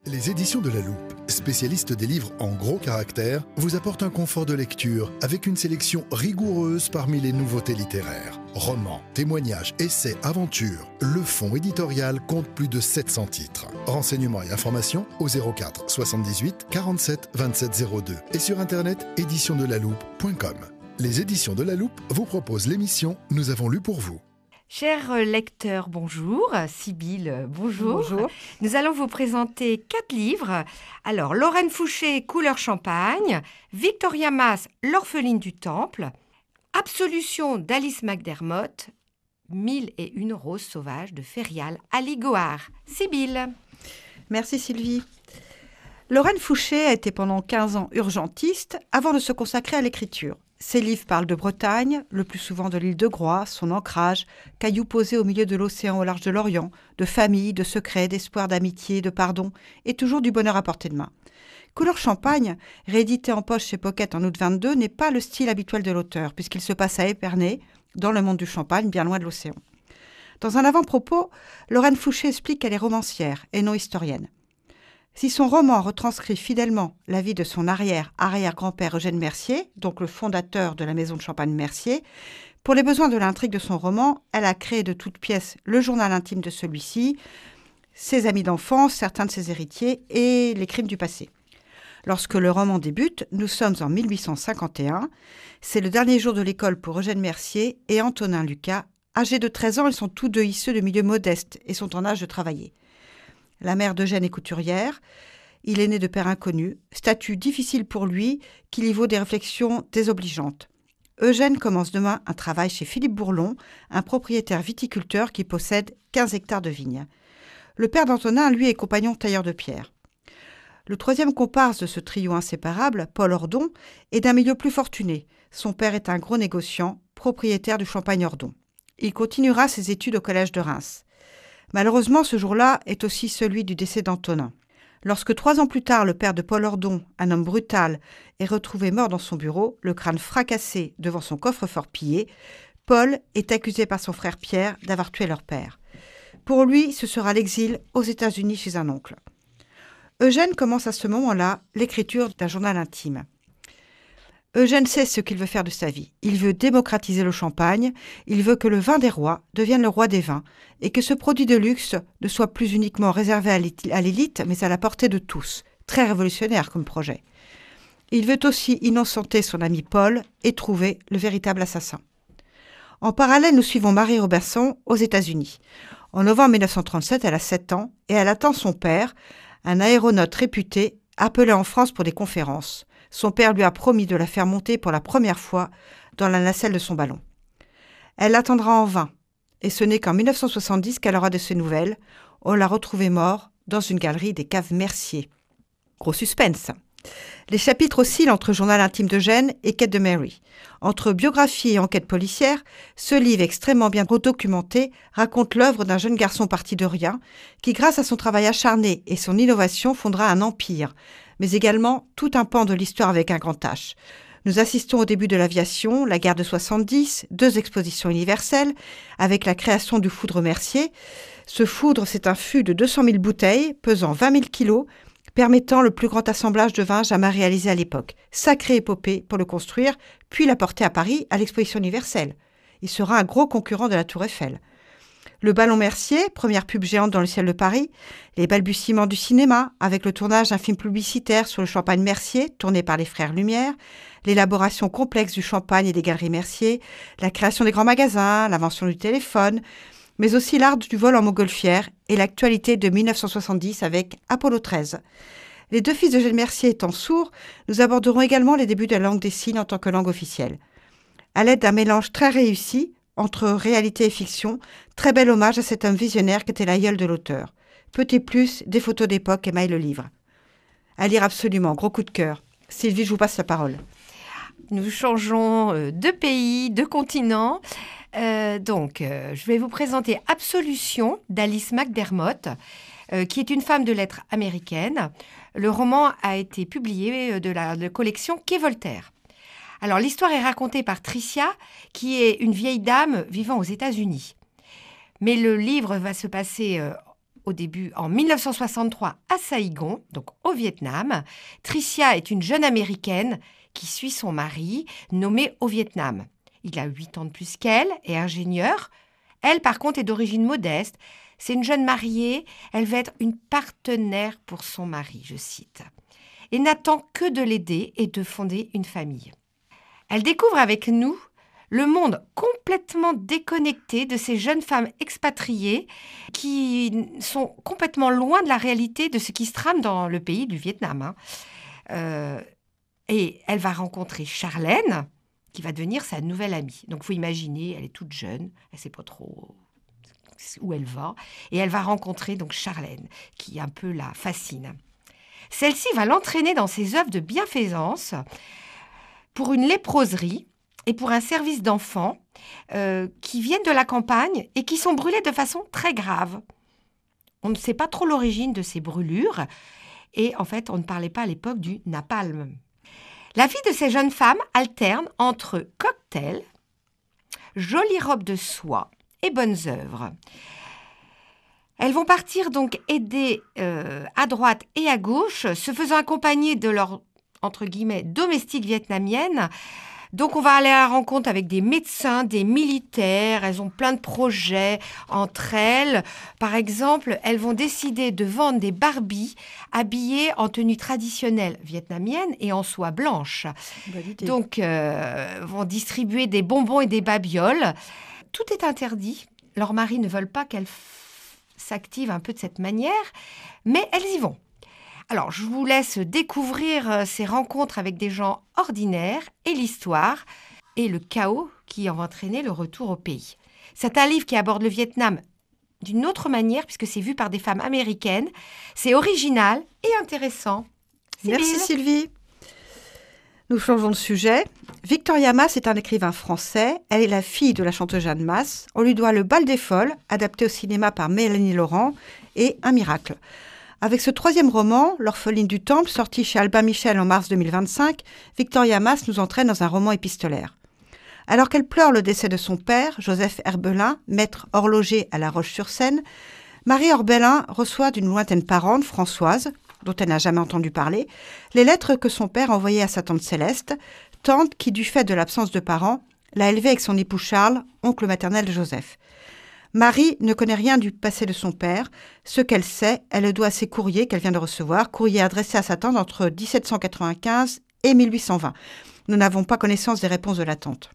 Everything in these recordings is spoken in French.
Les éditions de La Loupe, spécialistes des livres en gros caractères, vous apportent un confort de lecture avec une sélection rigoureuse parmi les nouveautés littéraires. Romans, témoignages, essais, aventures. Le fonds éditorial compte plus de 700 titres. Renseignements et informations au 04 78 47 27 02 et sur internet éditionsdelaloupe.com. Les éditions de La Loupe vous proposent l'émission Nous avons lu pour vous. Chers lecteurs, bonjour. Sibylle, bonjour. Bonjour. Nous allons vous présenter 4 livres. Alors, Lorraine Fouché, Couleur champagne, Victoria Mass, L'orpheline du temple, Absolution d'Alice McDermott, 1001 roses sauvages de Ferial Ali Gohar. Sibylle. Merci Sylvie. Lorraine Fouché a été pendant 15 ans urgentiste avant de se consacrer à l'écriture. Ses livres parlent de Bretagne, le plus souvent de l'île de Groix, son ancrage, caillou posé au milieu de l'océan au large de l'Orient, de famille, de secrets, d'espoir, d'amitié, de pardon, et toujours du bonheur à portée de main. Couleur champagne, réédité en poche chez Pocket en août 22, n'est pas le style habituel de l'auteur, puisqu'il se passe à Épernay, dans le monde du champagne, bien loin de l'océan. Dans un avant-propos, Lorraine Fouché explique qu'elle est romancière et non historienne. Si son roman retranscrit fidèlement la vie de son arrière-arrière-grand-père Eugène Mercier, donc le fondateur de la maison de champagne Mercier, pour les besoins de l'intrigue de son roman, elle a créé de toutes pièces le journal intime de celui-ci, ses amis d'enfance, certains de ses héritiers et les crimes du passé. Lorsque le roman débute, nous sommes en 1851. C'est le dernier jour de l'école pour Eugène Mercier et Antonin Lucas. Âgés de 13 ans, ils sont tous deux issus de milieux modestes et sont en âge de travailler. La mère d'Eugène est couturière, il est né de père inconnu, statut difficile pour lui qui lui vaut des réflexions désobligeantes. Eugène commence demain un travail chez Philippe Bourlon, un propriétaire viticulteur qui possède 15 hectares de vignes. Le père d'Antonin, lui, est compagnon tailleur de pierre. Le troisième comparse de ce trio inséparable, Paul Ordon, est d'un milieu plus fortuné. Son père est un gros négociant, propriétaire du champagne Ordon. Il continuera ses études au collège de Reims. Malheureusement, ce jour-là est aussi celui du décès d'Antonin. Lorsque 3 ans plus tard, le père de Paul Ordon, un homme brutal, est retrouvé mort dans son bureau, le crâne fracassé devant son coffre-fort pillé, Paul est accusé par son frère Pierre d'avoir tué leur père. Pour lui, ce sera l'exil aux États-Unis chez un oncle. Eugène commence à ce moment-là l'écriture d'un journal intime. Eugène sait ce qu'il veut faire de sa vie. Il veut démocratiser le champagne, il veut que le vin des rois devienne le roi des vins et que ce produit de luxe ne soit plus uniquement réservé à l'élite, mais à la portée de tous. Très révolutionnaire comme projet. Il veut aussi innocenter son ami Paul et trouver le véritable assassin. En parallèle, nous suivons Marie Robertson aux États-Unis. En novembre 1937, elle a 7 ans et elle attend son père, un aéronaute réputé, appelé en France pour des conférences. Son père lui a promis de la faire monter pour la première fois dans la nacelle de son ballon. Elle l'attendra en vain, et ce n'est qu'en 1970 qu'elle aura de ses nouvelles. On l'a retrouvé mort dans une galerie des caves Mercier. Gros suspense. Les chapitres oscillent entre journal intime d'Eugène et quête de Mary. Entre biographie et enquête policière, ce livre extrêmement bien documenté raconte l'œuvre d'un jeune garçon parti de rien qui, grâce à son travail acharné et son innovation, fondera un empire, mais également tout un pan de l'histoire avec un grand H. Nous assistons au début de l'aviation, la guerre de 70, 2 expositions universelles, avec la création du foudre Mercier. Ce foudre, c'est un fût de 200 000 bouteilles, pesant 20 000 kilos, permettant le plus grand assemblage de vin jamais réalisé à l'époque. Sacrée épopée pour le construire, puis l'apporter à Paris à l'exposition universelle. Il sera un gros concurrent de la Tour Eiffel. Le ballon Mercier, première pub géante dans le ciel de Paris, les balbutiements du cinéma, avec le tournage d'un film publicitaire sur le champagne Mercier, tourné par les frères Lumière, l'élaboration complexe du champagne et des galeries Mercier, la création des grands magasins, l'invention du téléphone, mais aussi l'art du vol en montgolfière et l'actualité de 1970 avec Apollo 13. Les 2 fils d'Eugène Mercier étant sourds, nous aborderons également les débuts de la langue des signes en tant que langue officielle. À l'aide d'un mélange très réussi entre réalité et fiction, très bel hommage à cet homme visionnaire qu'était l'aïeul de l'auteur. Petit plus, des photos d'époque émaillent le livre. À lire absolument, gros coup de cœur. Sylvie, je vous passe la parole. Nous changeons de pays, de continent. Je vais vous présenter Absolution d'Alice McDermott, qui est une femme de lettres américaine. Le roman a été publié de la collection Quai Voltaire. Alors, l'histoire est racontée par Tricia, qui est une vieille dame vivant aux États-Unis. Mais le livre va se passer au début en 1963 à Saïgon, donc au Vietnam. Tricia est une jeune Américaine qui suit son mari, nommé au Vietnam. Il a 8 ans de plus qu'elle, est ingénieur. Elle, par contre, est d'origine modeste. C'est une jeune mariée. Elle va être une partenaire pour son mari, je cite. Et n'attend que de l'aider et de fonder une famille. Elle découvre avec nous le monde complètement déconnecté de ces jeunes femmes expatriées qui sont complètement loin de la réalité de ce qui se trame dans le pays du Vietnam. Et elle va rencontrer Charlène, qui va devenir sa nouvelle amie. Donc, il faut imaginer, elle est toute jeune, elle ne sait pas trop où elle va. Et elle va rencontrer donc Charlène, qui un peu la fascine. Celle-ci va l'entraîner dans ses œuvres de bienfaisance pour une léproserie et pour un service d'enfants qui viennent de la campagne et qui sont brûlés de façon très grave. On ne sait pas trop l'origine de ces brûlures et en fait, on ne parlait pas à l'époque du napalm. La vie de ces jeunes femmes alterne entre cocktails, jolies robes de soie et bonnes œuvres. Elles vont partir donc aider à droite et à gauche, se faisant accompagner de leur, entre guillemets, domestique vietnamienne. Donc, on va aller à la rencontre avec des médecins, des militaires. Elles ont plein de projets entre elles. Par exemple, elles vont décider de vendre des Barbies habillées en tenue traditionnelle vietnamienne et en soie blanche. Donc, vont distribuer des bonbons et des babioles. Tout est interdit. Leurs maris ne veulent pas qu'elles s'activent un peu de cette manière, mais elles y vont. Alors, je vous laisse découvrir ces rencontres avec des gens ordinaires et l'histoire et le chaos qui en va entraîner le retour au pays. C'est un livre qui aborde le Vietnam d'une autre manière puisque c'est vu par des femmes américaines. C'est original et intéressant. Merci Sylvie. Nous changeons de sujet. Victoria Mass est un écrivain français. Elle est la fille de la chanteuse Jeanne Masse. On lui doit Le Bal des Folles, adapté au cinéma par Mélanie Laurent, et Un miracle. Avec ce 3e roman, L'orpheline du Temple, sorti chez Albin Michel en mars 2025, Victoria Mass nous entraîne dans un roman épistolaire. Alors qu'elle pleure le décès de son père, Joseph Herbelin, maître horloger à La Roche-sur-Seine, Marie Herbelin reçoit d'une lointaine parente, Françoise, dont elle n'a jamais entendu parler, les lettres que son père envoyait à sa tante Céleste, tante qui, du fait de l'absence de parents, l'a élevée avec son époux Charles, oncle maternel de Joseph. Marie ne connaît rien du passé de son père. Ce qu'elle sait, elle le doit à ses courriers qu'elle vient de recevoir, courriers adressés à sa tante entre 1795 et 1820. Nous n'avons pas connaissance des réponses de la tante.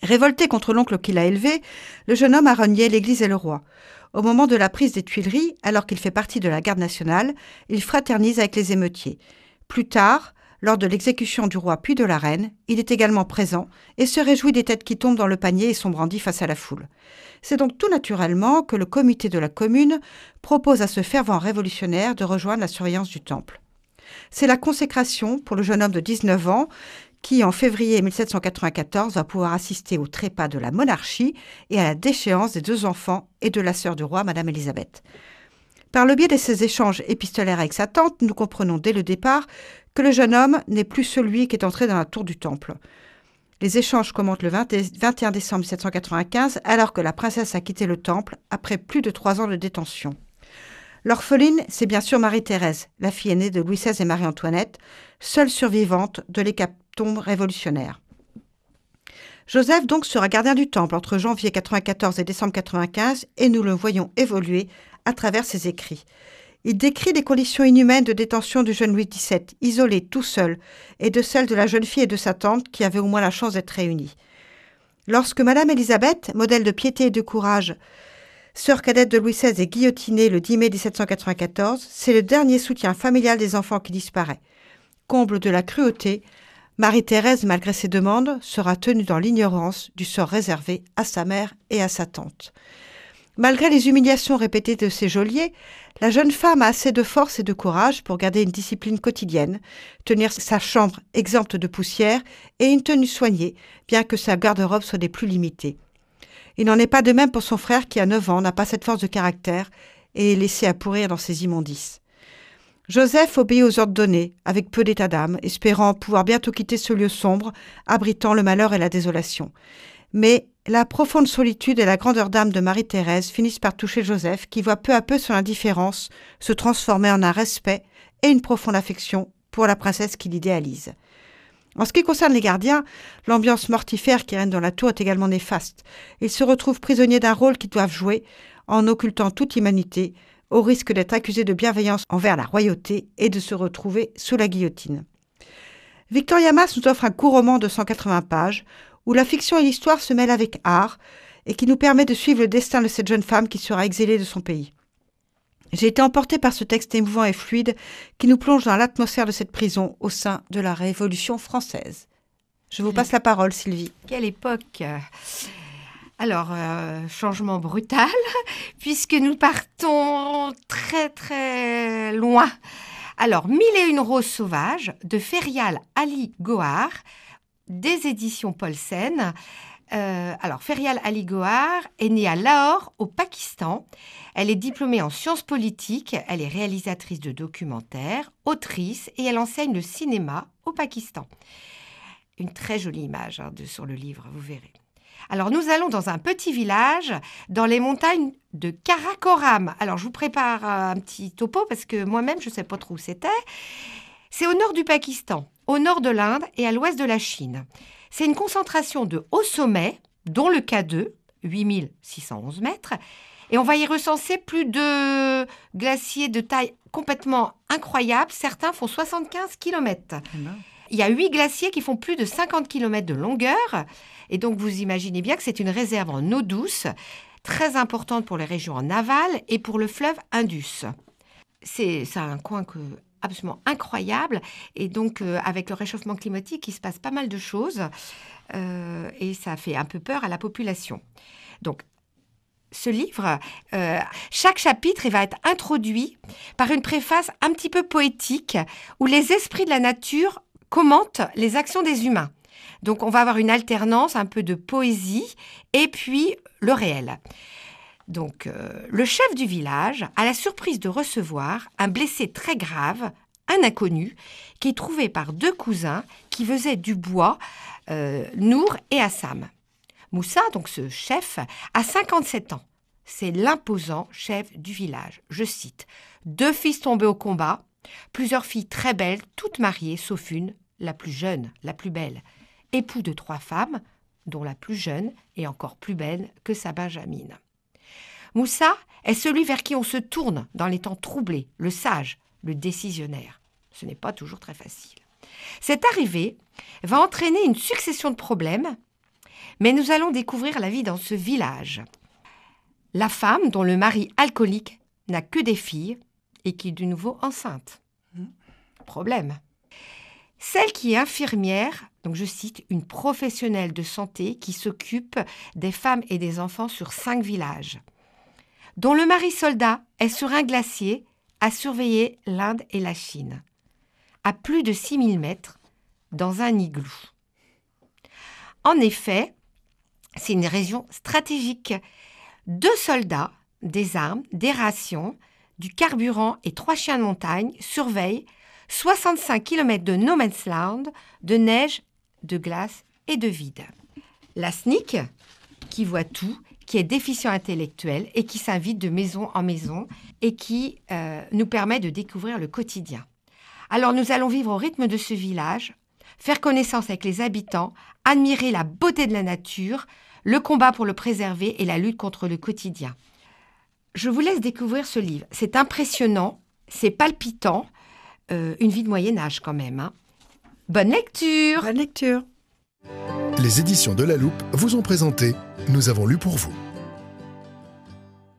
Révolté contre l'oncle qui l'a élevé, le jeune homme a renié l'Église et le roi. Au moment de la prise des Tuileries, alors qu'il fait partie de la garde nationale, il fraternise avec les émeutiers. Plus tard, lors de l'exécution du roi puis de la reine, il est également présent et se réjouit des têtes qui tombent dans le panier et sont brandies face à la foule. C'est donc tout naturellement que le comité de la commune propose à ce fervent révolutionnaire de rejoindre la surveillance du temple. C'est la consécration pour le jeune homme de 19 ans qui, en février 1794, va pouvoir assister au trépas de la monarchie et à la déchéance des 2 enfants et de la sœur du roi, Madame Élisabeth. Par le biais de ces échanges épistolaires avec sa tante, nous comprenons dès le départ que le jeune homme n'est plus celui qui est entré dans la tour du temple. Les échanges commencent le 21 décembre 1795, alors que la princesse a quitté le temple après plus de 3 ans de détention. L'orpheline, c'est bien sûr Marie-Thérèse, la fille aînée de Louis XVI et Marie-Antoinette, seule survivante de l'hécatombe révolutionnaire. Joseph donc sera gardien du temple entre janvier 94 et décembre 95 et nous le voyons évoluer à travers ses écrits. Il décrit les conditions inhumaines de détention du jeune Louis XVII, isolé, tout seul, et de celles de la jeune fille et de sa tante qui avaient au moins la chance d'être réunies. Lorsque Madame Élisabeth, modèle de piété et de courage, sœur cadette de Louis XVI, est guillotinée le 10 mai 1794, c'est le dernier soutien familial des enfants qui disparaît. Comble de la cruauté, Marie-Thérèse, malgré ses demandes, sera tenue dans l'ignorance du sort réservé à sa mère et à sa tante. Malgré les humiliations répétées de ses geôliers, la jeune femme a assez de force et de courage pour garder une discipline quotidienne, tenir sa chambre exempte de poussière et une tenue soignée, bien que sa garde-robe soit des plus limitées. Il n'en est pas de même pour son frère qui, à 9 ans, n'a pas cette force de caractère et est laissé à pourrir dans ses immondices. Joseph obéit aux ordres donnés, avec peu d'état d'âme, espérant pouvoir bientôt quitter ce lieu sombre, abritant le malheur et la désolation. Mais la profonde solitude et la grandeur d'âme de Marie-Thérèse finissent par toucher Joseph, qui voit peu à peu son indifférence se transformer en un respect et une profonde affection pour la princesse qu'il idéalise. En ce qui concerne les gardiens, l'ambiance mortifère qui règne dans la tour est également néfaste. Ils se retrouvent prisonniers d'un rôle qu'ils doivent jouer en occultant toute humanité, au risque d'être accusés de bienveillance envers la royauté et de se retrouver sous la guillotine. Victoria Mass nous offre un court roman de 180 pages où la fiction et l'histoire se mêlent avec art et qui nous permet de suivre le destin de cette jeune femme qui sera exilée de son pays. J'ai été emportée par ce texte émouvant et fluide qui nous plonge dans l'atmosphère de cette prison au sein de la Révolution française. Je vous passe la parole, Sylvie. Quelle époque! Alors, changement brutal, puisque nous partons très très loin. Alors, 1001 roses sauvages de Ferial Ali Gohar, des éditions Paulsen. Alors, Ferial Ali Gohar est née à Lahore, au Pakistan. Elle est diplômée en sciences politiques, elle est réalisatrice de documentaires, autrice et elle enseigne le cinéma au Pakistan. Une très jolie image sur le livre, vous verrez. Alors, nous allons dans un petit village dans les montagnes de Karakoram. Alors, je vous prépare un petit topo parce que moi-même, je ne sais pas trop où c'était. C'est au nord du Pakistan, au nord de l'Inde et à l'ouest de la Chine. C'est une concentration de hauts sommets, dont le K2, 8611 mètres, et on va y recenser plus de glaciers de taille complètement incroyable. Certains font 75 km. Il y a 8 glaciers qui font plus de 50 km de longueur. Et donc, vous imaginez bien que c'est une réserve en eau douce, très importante pour les régions en aval et pour le fleuve Indus. C'est un coin absolument incroyable. Et donc, avec le réchauffement climatique, il se passe pas mal de choses. Et ça fait un peu peur à la population. Donc, ce livre, chaque chapitre va être introduit par une préface un petit peu poétique où les esprits de la nature commentent les actions des humains. Donc, on va avoir une alternance, un peu de poésie et puis le réel. Donc, le chef du village a la surprise de recevoir un blessé très grave, un inconnu, qui est trouvé par 2 cousins qui faisaient du bois, Nour et Assam. Moussa, donc ce chef, a 57 ans. C'est l'imposant chef du village. Je cite, 2 fils tombés au combat, plusieurs filles très belles, toutes mariées, sauf une, la plus jeune, la plus belle. Époux de 3 femmes, dont la plus jeune est encore plus belle que sa benjamine. Moussa est celui vers qui on se tourne dans les temps troublés, le sage, le décisionnaire. Ce n'est pas toujours très facile. Cette arrivée va entraîner une succession de problèmes, mais nous allons découvrir la vie dans ce village. La femme, dont le mari alcoolique n'a que des filles et qui est de nouveau enceinte. Problème. Celle qui est infirmière, donc je cite, une professionnelle de santé qui s'occupe des femmes et des enfants sur 5 villages, dont le mari soldat est sur un glacier à surveiller l'Inde et la Chine, à plus de 6000 mètres, dans un igloo. En effet, c'est une région stratégique. 2 soldats, des armes, des rations, du carburant et 3 chiens de montagne surveillent 65 km de no man's land, de neige, de glace et de vide. La SNIC, qui voit tout, qui est déficient intellectuel et qui s'invite de maison en maison et qui nous permet de découvrir le quotidien. Alors nous allons vivre au rythme de ce village, faire connaissance avec les habitants, admirer la beauté de la nature, le combat pour le préserver et la lutte contre le quotidien. Je vous laisse découvrir ce livre. C'est impressionnant, c'est palpitant, une vie de Moyen-Âge quand même. Hein. Bonne lecture! Bonne lecture! Les éditions de La Loupe vous ont présenté « Nous avons lu pour vous ».